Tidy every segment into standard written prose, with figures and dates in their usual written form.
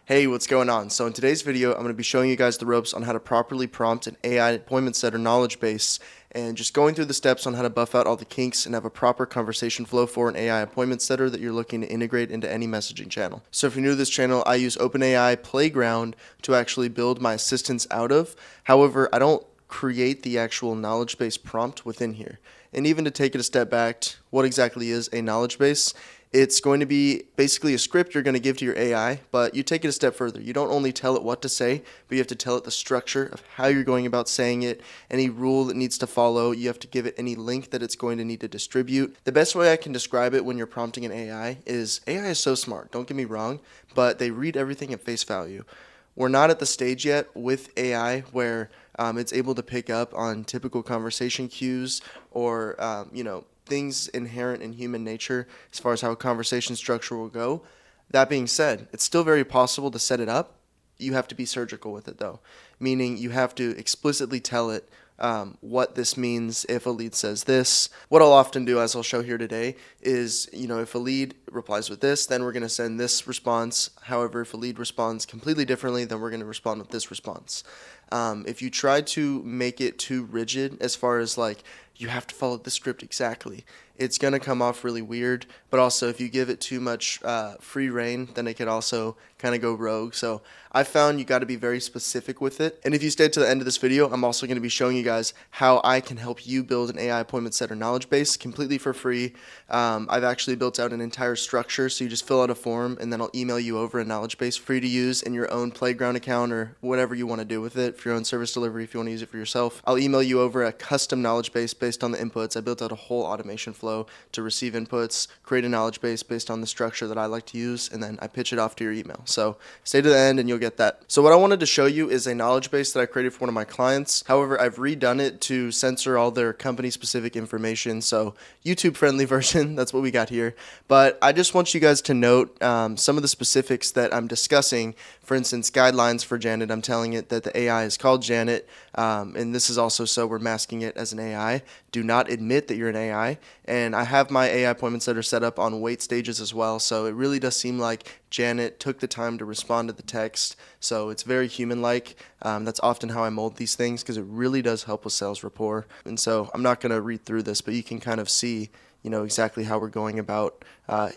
Hey, what's going on? So in today's video, I'm going to be showing you guys the ropes on how to properly prompt an AI appointment setter knowledge base and just going through the steps on how to buff out all the kinks and have a proper conversation flow for an AI appointment setter that you're looking to integrate into any messaging channel. So if you're new to this channel, I use OpenAI Playground to actually build my assistants out of. However, I don't create the actual knowledge base prompt within here. And even to take it a step back, what exactly is a knowledge base? It's going to be basically a script you're going to give to your AI, but you take it a step further. You don't only tell it what to say, but you have to tell it the structure of how you're going about saying it, any rule it needs to follow. You have to give it any link that it's going to need to distribute. The best way I can describe it when you're prompting an AI is so smart, don't get me wrong, but they read everything at face value. We're not at the stage yet with AI where it's able to pick up on typical conversation cues or, things inherent in human nature as far as how a conversation structure will go. That being said, it's still very possible to set it up. You have to be surgical with it though, meaning you have to explicitly tell it what this means if a lead says this. What I'll often do, as I'll show here today, is, if a lead replies with this, then we're going to send this response. However, if a lead responds completely differently, then we're going to respond with this response. If you try to make it too rigid as far as like, you have to follow the script exactly, it's going to come off really weird. But also, if you give it too much free reign, then it could also kind of go rogue. So I found you got to be very specific with it. And if you stay to the end of this video, I'm also going to be showing you guys how I can help you build an AI appointment setter knowledge base completely for free. I've actually built out an entire structure, so you just fill out a form and then I'll email you over a knowledge base free to use in your own Playground account or whatever you want to do with it for your own service delivery. If you want to use it for yourself, I'll email you over a custom knowledge base based on the inputs. I built out a whole automation flow to receive inputs, create a knowledge base based on the structure that I like to use, and then I pitch it off to your email. So stay to the end and you'll get that. So what I wanted to show you is a knowledge base that I created for one of my clients. However, I've redone it to censor all their company specific information. So YouTube friendly version, that's what we got here. But I just want you guys to note some of the specifics that I'm discussing. For instance, guidelines for Janet. I'm telling it that the AI is called Janet, and this is also so we're masking it as an AI. Do not admit that you're an AI. And I have my AI appointment setter set up on wait stages as well. So it really does seem like Janet took the time to respond to the text. So it's very human-like. That's often how I mold these things because it really does help with sales rapport. And so I'm not going to read through this, but you can kind of see exactly how we're going about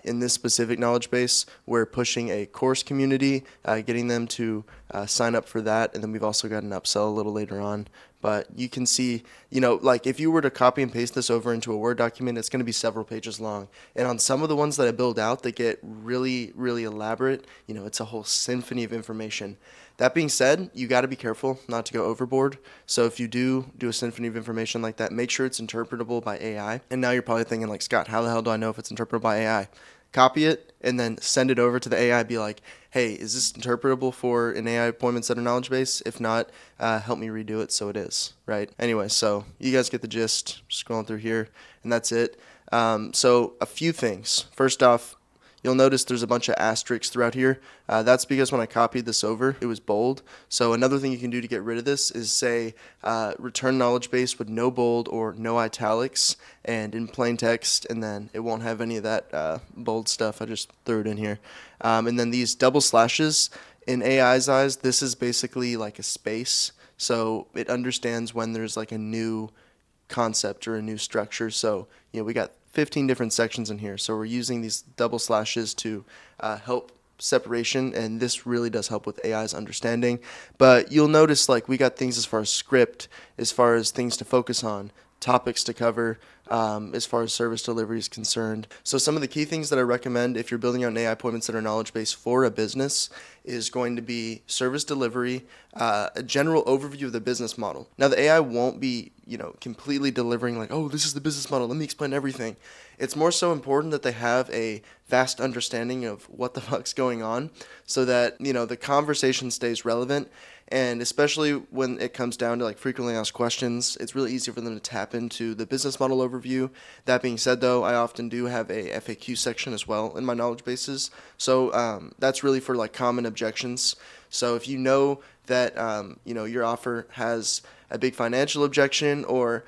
in this specific knowledge base. We're pushing a course community, getting them to sign up for that, and then we've also got an upsell a little later on. But you can see, like if you were to copy and paste this over into a Word document, it's going to be several pages long. And on some of the ones that I build out, they get really, really elaborate. It's a whole symphony of information. That being said, you got to be careful not to go overboard. So if you do a symphony of information like that, make sure it's interpretable by AI. And now you're probably thinking like, Scott, how the hell do I know if it's interpretable by AI? Copy it and then send it over to the AI. Be like, hey, is this interpretable for an AI appointment setter knowledge base? If not, help me redo it so it is, right? Anyway, so you guys get the gist. Scrolling through here, and that's it. So a few things. First off, you'll notice there's a bunch of asterisks throughout here. That's because when I copied this over, it was bold. So another thing you can do to get rid of this is say return knowledge base with no bold or no italics and in plain text, and then it won't have any of that bold stuff. I just threw it in here. And then these double slashes, in AI's eyes, this is basically like a space. So it understands when there's like a new concept or a new structure. So, we got 15 different sections in here. So we're using these double slashes to help separation, and this really does help with AI's understanding. But you'll notice like we got things as far as script, as far as things to focus on, topics to cover, as far as service delivery is concerned. So some of the key things that I recommend if you're building out an AI appointment center knowledge base for a business is going to be service delivery, a general overview of the business model. Now the AI won't be, completely delivering like, oh, this is the business model, let me explain everything. It's more so important that they have a vast understanding of what the fuck's going on so that, the conversation stays relevant. And especially when it comes down to like frequently asked questions, it's really easy for them to tap into the business model overview. That being said, though, I often do have a FAQ section as well in my knowledge bases. So that's really for like common objections. So if you know that your offer has a big financial objection or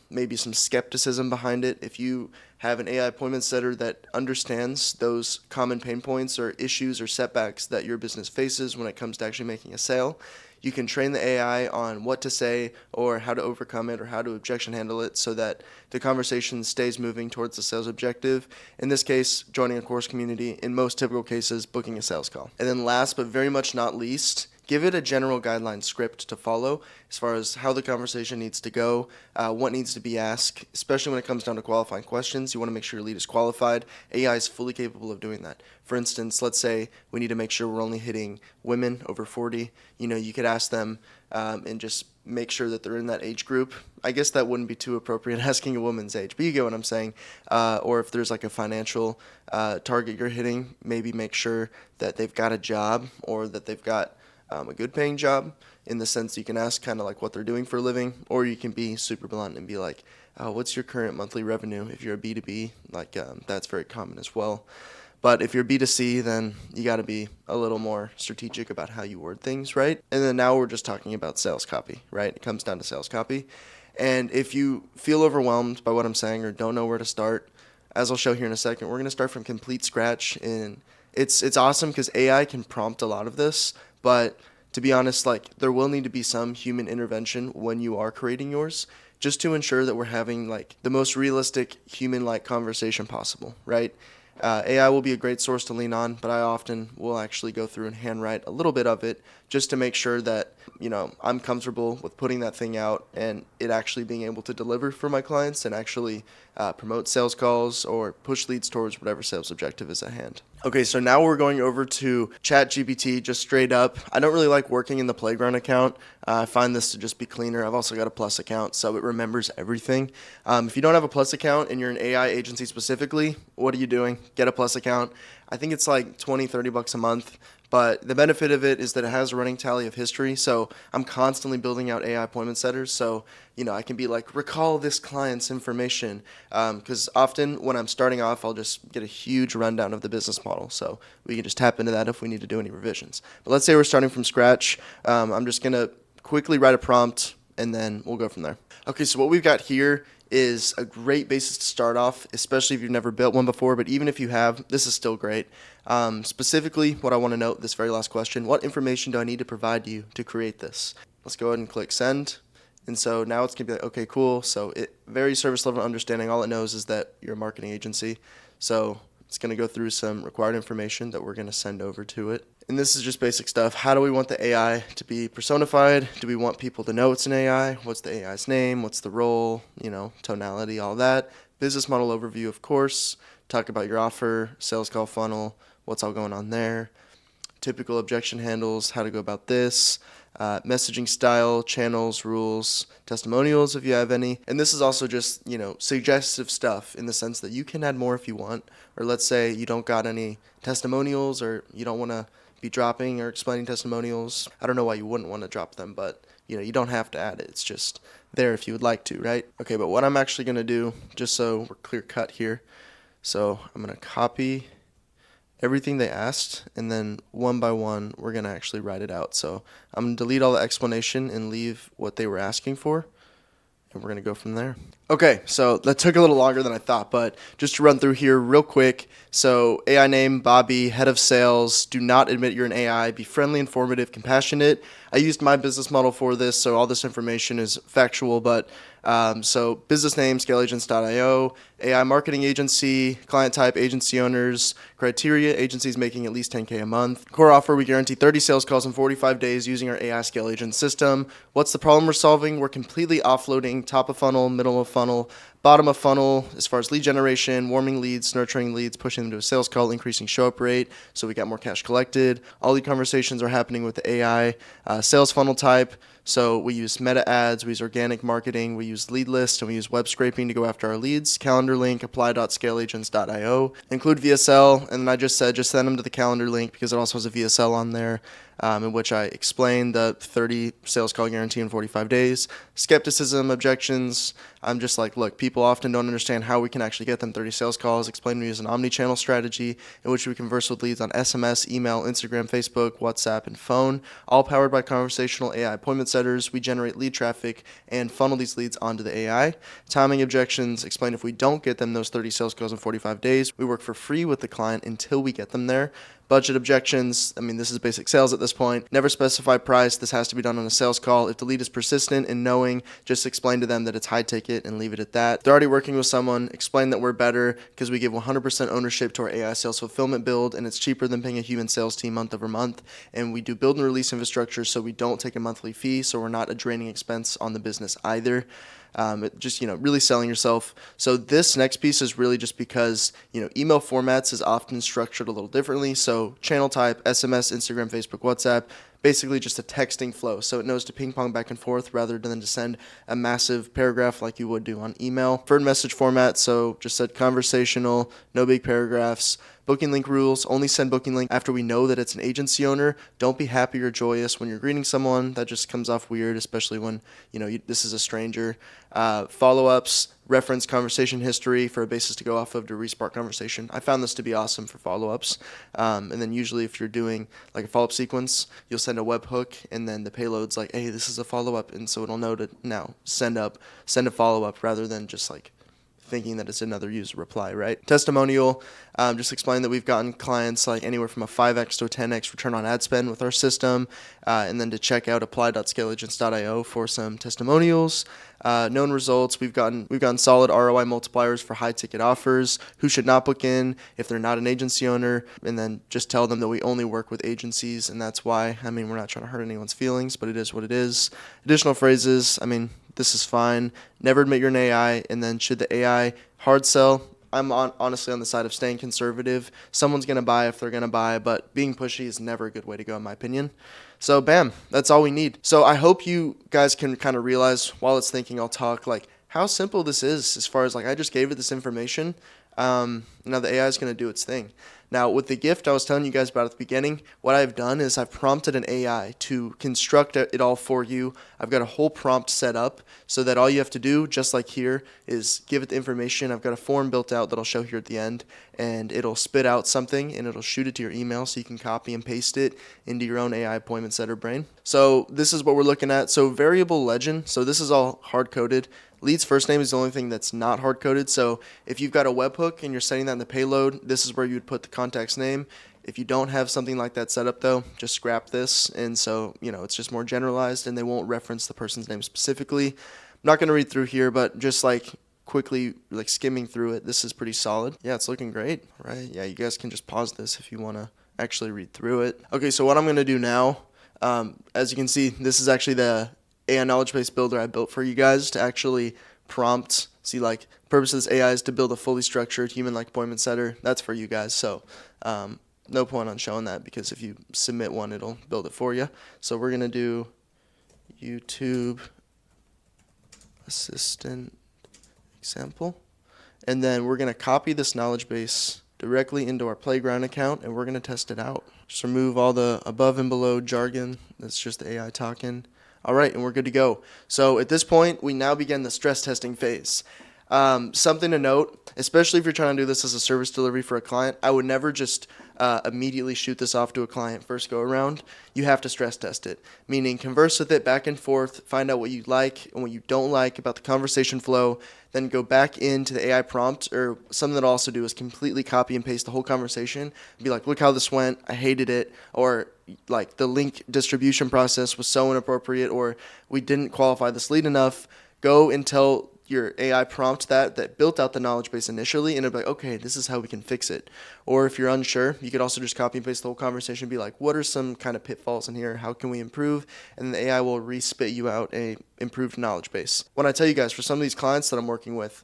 maybe some skepticism behind it, if you have an AI appointment setter that understands those common pain points or issues or setbacks that your business faces when it comes to actually making a sale. You can train the AI on what to say or how to overcome it or how to objection handle it so that the conversation stays moving towards the sales objective. In this case, joining a course community, in most typical cases, booking a sales call. And then last but very much not least, give it a general guideline script to follow as far as how the conversation needs to go, what needs to be asked, especially when it comes down to qualifying questions. You want to make sure your lead is qualified. AI is fully capable of doing that. For instance, let's say we need to make sure we're only hitting women over 40. You could ask them and just make sure that they're in that age group. I guess that wouldn't be too appropriate asking a woman's age, but you get what I'm saying. Or if there's like a financial target you're hitting, maybe make sure that they've got a job or that they've got a good paying job, in the sense you can ask kind of like what they're doing for a living, or you can be super blunt and be like, what's your current monthly revenue? If you're a B2B, that's very common as well. But if you're B2C, then you got to be a little more strategic about how you word things, right? And then now we're just talking about sales copy, right? It comes down to sales copy. And if you feel overwhelmed by what I'm saying or don't know where to start, as I'll show here in a second, we're going to start from complete scratch. And it's awesome because AI can prompt a lot of this, but to be honest, there will need to be some human intervention when you are creating yours, just to ensure that we're having the most realistic human-like conversation possible, right? AI will be a great source to lean on, but I often will actually go through and handwrite a little bit of it just to make sure that, I'm comfortable with putting that thing out and it actually being able to deliver for my clients and actually promote sales calls or push leads towards whatever sales objective is at hand. Okay, so now we're going over to ChatGPT, just straight up. I don't really like working in the Playground account. I find this to just be cleaner. I've also got a Plus account, so it remembers everything. If you don't have a Plus account and you're an AI agency specifically, what are you doing? Get a Plus account. I think it's like $20-$30 a month. But the benefit of it is that it has a running tally of history. So I'm constantly building out AI appointment setters. So, I can be like, recall this client's information. Because often when I'm starting off, I'll just get a huge rundown of the business model. So we can just tap into that if we need to do any revisions. But let's say we're starting from scratch. I'm just going to quickly write a prompt and then we'll go from there. Okay, so what we've got here is a great basis to start off, especially if you've never built one before, but even if you have, this is still great. Specifically, what I want to note, this very last question, what information do I need to provide you to create this? Let's go ahead and click send. And so now it's going to be like, okay, cool. So very service level understanding. All it knows is that you're a marketing agency. So it's going to go through some required information that we're going to send over to it. And this is just basic stuff. How do we want the AI to be personified? Do we want people to know it's an AI? What's the AI's name? What's the role? Tonality, all that. Business model overview, of course. Talk about your offer, sales call funnel, what's all going on there. Typical objection handles, how to go about this. Messaging style, channels, rules, testimonials if you have any. And this is also just, suggestive stuff in the sense that you can add more if you want. Or let's say you don't got any testimonials or you don't want to be dropping or explaining testimonials. I don't know why you wouldn't want to drop them, but you don't have to add it. It's just there if you would like to, right? Okay, but what I'm actually going to do, just so we're clear cut here, so I'm going to copy everything they asked, and then one by one, we're going to actually write it out. So I'm going to delete all the explanation and leave what they were asking for, and we're going to go from there. Okay, so that took a little longer than I thought, but just to run through here real quick. So AI name, Bobby, head of sales, do not admit you're an AI, be friendly, informative, compassionate. I used my business model for this, so all this information is factual, but so business name, scaleagents.io, AI marketing agency, client type, agency owners, criteria, agencies making at least 10K a month. Core offer, we guarantee 30 sales calls in 45 days using our AI scale agent system. What's the problem we're solving? We're completely offloading top of funnel, middle of funnel, bottom of funnel as far as lead generation, warming leads, nurturing leads, pushing them to a sales call, increasing show up rate so we got more cash collected. All the conversations are happening with the AI. Sales funnel type, so we use meta ads, we use organic marketing, we use lead lists, and we use web scraping to go after our leads. Calendar link, apply.scaleagents.io. Include VSL, and then I just said just send them to the calendar link because it also has a VSL on there. in which I explain the 30 sales call guarantee in 45 days, skepticism, objections. I'm just like, look, people often don't understand how we can actually get them 30 sales calls. Explain to use an omni-channel strategy in which we converse with leads on SMS, email, Instagram, Facebook, WhatsApp, and phone, all powered by conversational AI appointment setters. We generate lead traffic and funnel these leads onto the AI. Timing objections, explain if we don't get them those 30 sales calls in 45 days, we work for free with the client until we get them there. Budget objections, I mean, this is basic sales at this point. Never specify price. This has to be done on a sales call. If the lead is persistent and knowing, just explain to them that it's high ticket and leave it at that. If they're already working with someone, explain that we're better because we give 100% ownership to our AI sales fulfillment build, and it's cheaper than paying a human sales team month over month. And we do build and release infrastructure, so we don't take a monthly fee, so we're not a draining expense on the business either. Just, really selling yourself. So this next piece is really just because, email formats is often structured a little differently. So channel type, SMS, Instagram, Facebook, WhatsApp, basically just a texting flow. So it knows to ping pong back and forth rather than to send a massive paragraph like you would do on email. Preferred message format, so just said conversational, no big paragraphs. Booking link rules, only send booking link after we know that it's an agency owner. Don't be happy or joyous when you're greeting someone. That just comes off weird, especially when, this is a stranger. Follow-ups, reference conversation history for a basis to go off of to respark conversation. I found this to be awesome for follow-ups. And then usually if you're doing like a follow-up sequence, you'll send a webhook and then the payload's like, hey, this is a follow-up. And so it'll know to now send a follow-up rather than just like thinking that it's another user reply, right? Testimonial, just explain that we've gotten clients like anywhere from a 5x to a 10x return on ad spend with our system, and then to check out apply.scaleagents.io for some testimonials. Known results, we've gotten solid ROI multipliers for high ticket offers, who should not book in if they're not an agency owner, and then just tell them that we only work with agencies, and that's why. We're not trying to hurt anyone's feelings, but it is what it is. Additional phrases, this is fine. Never admit you're an AI, and then should the AI hard sell? I'm honestly on the side of staying conservative. Someone's going to buy if they're going to buy, but being pushy is never a good way to go in my opinion. So bam, that's all we need. So I hope you guys can kind of realize while it's thinking, I'll talk like how simple this is as far as like I just gave it this information. Now the AI is going to do its thing. Now with the gift I was telling you guys about at the beginning, what I've done is I've prompted an AI to construct it all for you. I've got a whole prompt set up so that all you have to do, just like here, is give it the information. I've got a form built out that I'll show here at the end, and it'll spit out something and it'll shoot it to your email so you can copy and paste it into your own AI appointment setter brain. So this is what we're looking at. So variable legend, so this is all hard-coded. Lead's first name is the only thing that's not hard-coded. So if you've got a webhook and you're setting that in the payload, this is where you would put the contact's name. If you don't have something like that set up, though, just scrap this. And so, it's just more generalized, and they won't reference the person's name specifically. I'm not going to read through here, but just quickly skimming through it, this is pretty solid. Yeah, it's looking great, right? Yeah, you guys can just pause this if you want to actually read through it. Okay, so what I'm going to do now, as you can see, this is actually the AI knowledge base builder I built for you guys to actually prompt. See, purpose of this AI is to build a fully structured human-like appointment setter. That's for you guys. So no point on showing that because if you submit one, it'll build it for you. So we're going to do YouTube assistant example. And then we're going to copy this knowledge base directly into our Playground account, and we're going to test it out. Just remove all the above and below jargon. That's just the AI talking. All right, and we're good to go. So at this point, we now begin the stress testing phase. Something to note, especially if you're trying to do this as a service delivery for a client, I would never just immediately shoot this off to a client first go around. You have to stress test it, meaning converse with it back and forth, find out what you like and what you don't like about the conversation flow, then go back into the AI prompt, or something that I'll also do is completely copy and paste the whole conversation and be like, look how this went, I hated it, or like the link distribution process was so inappropriate, or we didn't qualify this lead enough. Go and tell your AI prompt that built out the knowledge base initially, and it'll be like, okay, this is how we can fix it. Or if you're unsure, you could also just copy and paste the whole conversation and be like, what are some kind of pitfalls in here? How can we improve? And then the AI will re-spit you out a improved knowledge base. When I tell you guys, for some of these clients that I'm working with,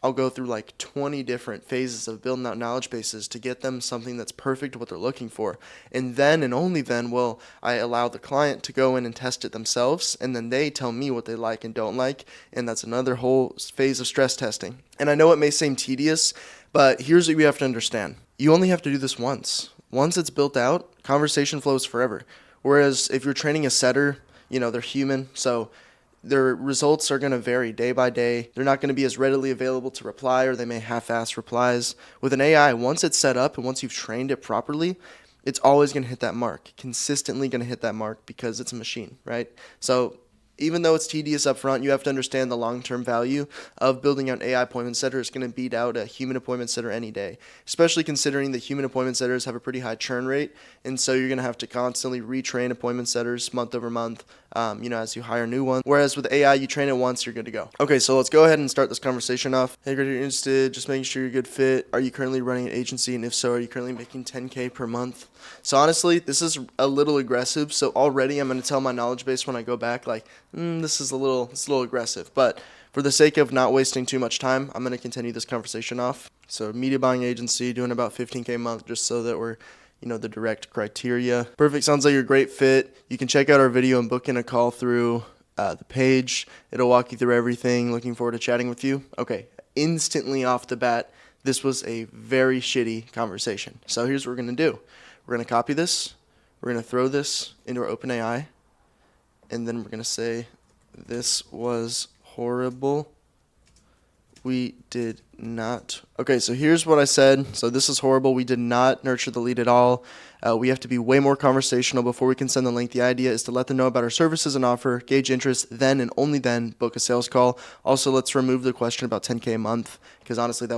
I'll go through 20 different phases of building out knowledge bases to get them something that's perfect to what they're looking for. And then and only then will I allow the client to go in and test it themselves, and then they tell me what they like and don't like, and that's another whole phase of stress testing. And I know it may seem tedious, but here's what you have to understand. You only have to do this once. once it's built out, conversation flows forever. Whereas if you're training a setter, they're human, so their results are going to vary day by day. They're not going to be as readily available to reply, or they may half-ass replies. With an AI, once it's set up and once you've trained it properly, it's always going to hit that mark, consistently going to hit that mark because it's a machine, right? So even though it's tedious up front, you have to understand the long-term value of building out an AI appointment setter is going to beat out a human appointment setter any day, especially considering that human appointment setters have a pretty high churn rate, and so you're going to have to constantly retrain appointment setters month over month, as you hire new ones. Whereas with AI, you train it once, you're good to go. Okay, so let's go ahead and start this conversation off. Hey, you're interested, just making sure you're a good fit. Are you currently running an agency, and if so, are you currently making $10K per month? So honestly, this is a little aggressive, so already I'm going to tell my knowledge base when I go back, this is a little aggressive, but for the sake of not wasting too much time, I'm going to continue this conversation off. So media buying agency, doing about $15K a month, just so that we're, the direct criteria. Perfect, sounds like you're a great fit. You can check out our video and book in a call through the page. It'll walk you through everything. Looking forward to chatting with you. Okay, instantly off the bat, this was a very shitty conversation. So here's what we're going to do. We're going to copy this. We're going to throw this into our OpenAI. And then we're going to say, this was horrible. We did not. Okay, so here's what I said. So this is horrible. We did not nurture the lead at all. We have to be way more conversational before we can send the link. The idea is to let them know about our services and offer, gauge interest, then and only then book a sales call. Also, let's remove the question about 10K a month, because honestly,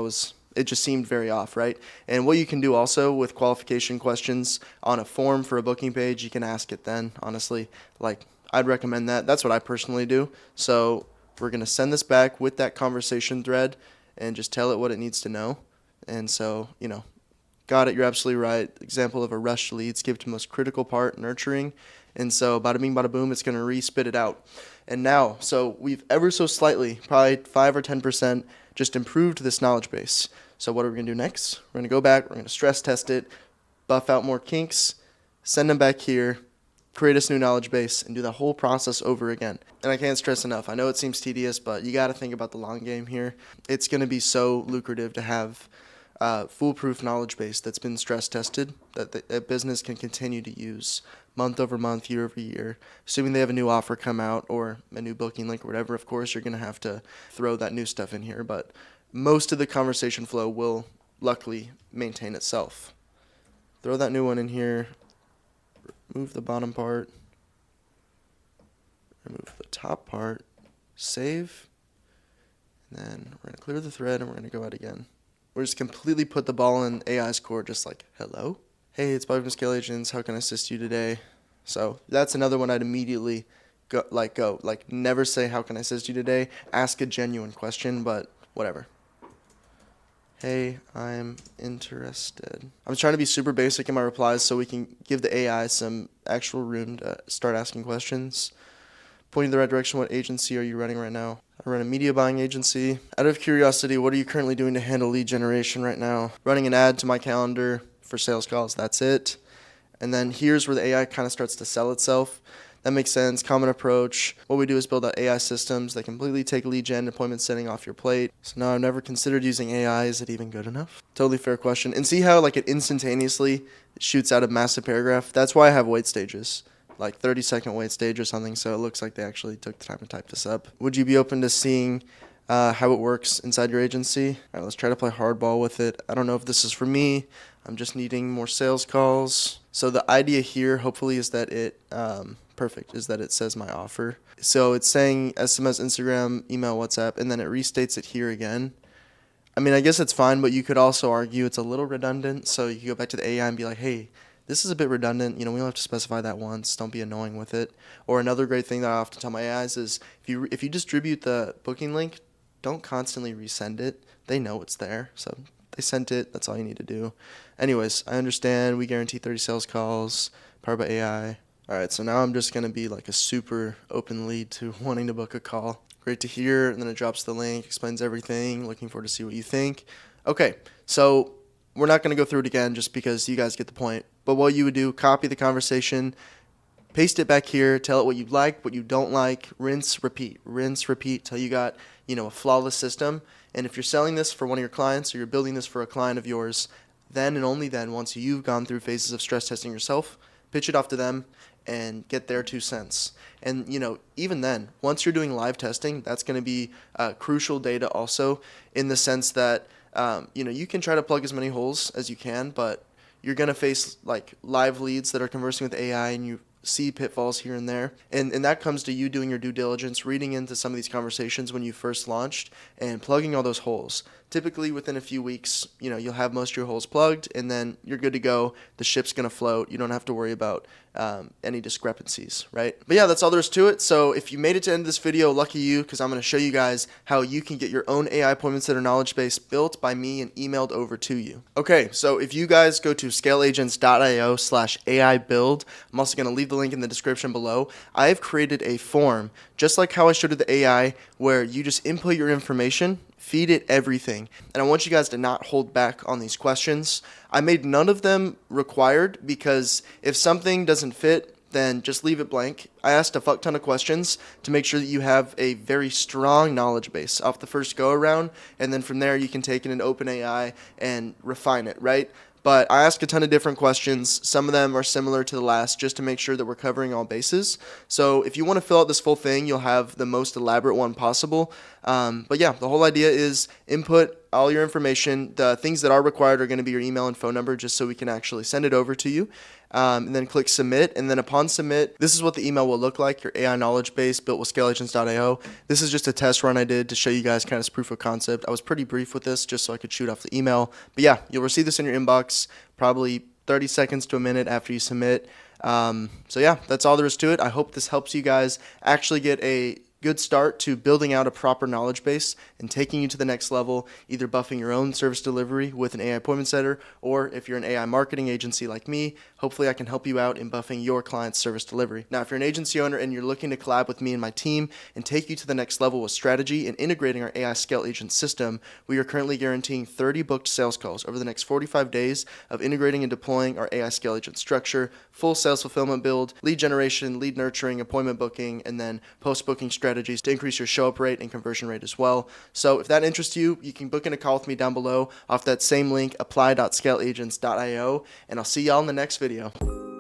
it just seemed very off, right? And what you can do also with qualification questions on a form for a booking page, you can ask it then, honestly. I'd recommend that. That's what I personally do. So we're going to send this back with that conversation thread and just tell it what it needs to know. And so, got it, you're absolutely right. Example of a rushed lead, skip to most critical part, nurturing. And so bada bing, bada boom, it's going to re-spit it out. And now, so we've ever so slightly, probably 5 or 10%, just improved this knowledge base. So what are we going to do next? We're going to go back, we're going to stress test it, buff out more kinks, send them back here, create this new knowledge base, and do the whole process over again. And I can't stress enough, I know it seems tedious, but you got to think about the long game here. It's going to be so lucrative to have foolproof knowledge base that's been stress tested, that a business can continue to use month over month, year over year. Assuming they have a new offer come out or a new booking link or whatever, of course, you're going to have to throw that new stuff in here, but most of the conversation flow will luckily maintain itself. Throw that new one in here, remove the bottom part, remove the top part, save, and then we're going to clear the thread and we're going to go out again. We're just completely put the ball in AI's court, just like, hello? Hey, it's Bobby from Scale Agents. How can I assist you today? So that's another one I'd immediately go. Never say, how can I assist you today? Ask a genuine question, but whatever. Hey, I'm interested. I'm trying to be super basic in my replies so we can give the AI some actual room to start asking questions. Pointing in the right direction, what agency are you running right now? I run a media buying agency. Out of curiosity, what are you currently doing to handle lead generation right now? Running an ad to my calendar for sales calls, that's it. And then here's where the AI kind of starts to sell itself. That makes sense. Common approach. What we do is build out AI systems that completely take lead gen appointment setting off your plate. So now I've never considered using AI. Is it even good enough? Totally fair question. And see how it instantaneously shoots out a massive paragraph? That's why I have wait stages. 30-second wait stage or something, so it looks like they actually took the time to type this up. Would you be open to seeing how it works inside your agency? All right, let's try to play hardball with it. I don't know if this is for me. I'm just needing more sales calls. So the idea here, hopefully, is that it says my offer. So it's saying SMS, Instagram, email, WhatsApp, and then it restates it here again. I mean, I guess it's fine, but you could also argue it's a little redundant. So you can go back to the AI and be like, hey, this is a bit redundant. We don't have to specify that once. Don't be annoying with it. Or another great thing that I often tell my AIs is if you distribute the booking link, don't constantly resend it. They know it's there. So they sent it. That's all you need to do. Anyways, I understand. We guarantee 30 sales calls, powered by AI. All right, so now I'm just going to be a super open lead to wanting to book a call. Great to hear. And then it drops the link, explains everything. Looking forward to see what you think. Okay, so we're not going to go through it again just because you guys get the point. But what you would do, copy the conversation, paste it back here, tell it what you like, what you don't like, rinse, repeat till you got, a flawless system. And if you're selling this for one of your clients or you're building this for a client of yours, then and only then, once you've gone through phases of stress testing yourself, pitch it off to them and get their 2 cents. And even then, once you're doing live testing, that's going to be crucial data also, in the sense that you can try to plug as many holes as you can, but you're going to face like live leads that are conversing with AI, and you see pitfalls here and there. And that comes to you doing your due diligence, reading into some of these conversations when you first launched, and plugging all those holes. Typically within a few weeks, you'll have most of your holes plugged, and then you're good to go. The ship's going to float. You don't have to worry about any discrepancies, right? But yeah, that's all there is to it. So if you made it to the end of this video, lucky you, because I'm going to show you guys how you can get your own AI appointment setter knowledge base built by me and emailed over to you. Okay, so if you guys go to scaleagents.io/AI build, I'm also going to leave the link in the description below. I have created a form, just like how I showed you the AI, where you just input your information, feed it everything. And I want you guys to not hold back on these questions. I made none of them required, because if something doesn't fit, then just leave it blank. I asked a fuck ton of questions to make sure that you have a very strong knowledge base off the first go around, and then from there you can take it in OpenAI and refine it, right? But I asked a ton of different questions. Some of them are similar to the last, just to make sure that we're covering all bases. So if you want to fill out this full thing, you'll have the most elaborate one possible. But yeah, the whole idea is input all your information. The things that are required are going to be your email and phone number, just so we can actually send it over to you. And then click submit, and then upon submit, this is what the email will look like: your AI knowledge base built with scaleagents.io. This is just a test run I did to show you guys kind of proof of concept. I was pretty brief with this just so I could shoot off the email. But yeah, you'll receive this in your inbox probably 30 seconds to a minute after you submit. So yeah, that's all there is to it. I hope this helps you guys actually get a good start to building out a proper knowledge base and taking you to the next level, either buffing your own service delivery with an AI appointment setter, or if you're an AI marketing agency like me, hopefully I can help you out in buffing your client's service delivery. Now, if you're an agency owner and you're looking to collab with me and my team and take you to the next level with strategy and integrating our AI Scale Agent system, we are currently guaranteeing 30 booked sales calls over the next 45 days of integrating and deploying our AI Scale Agent structure, full sales fulfillment build, lead generation, lead nurturing, appointment booking, and then post-booking strategies to increase your show-up rate and conversion rate as well. So if that interests you, you can book in a call with me down below off that same link, apply.scaleagents.io, and I'll see y'all in the next video.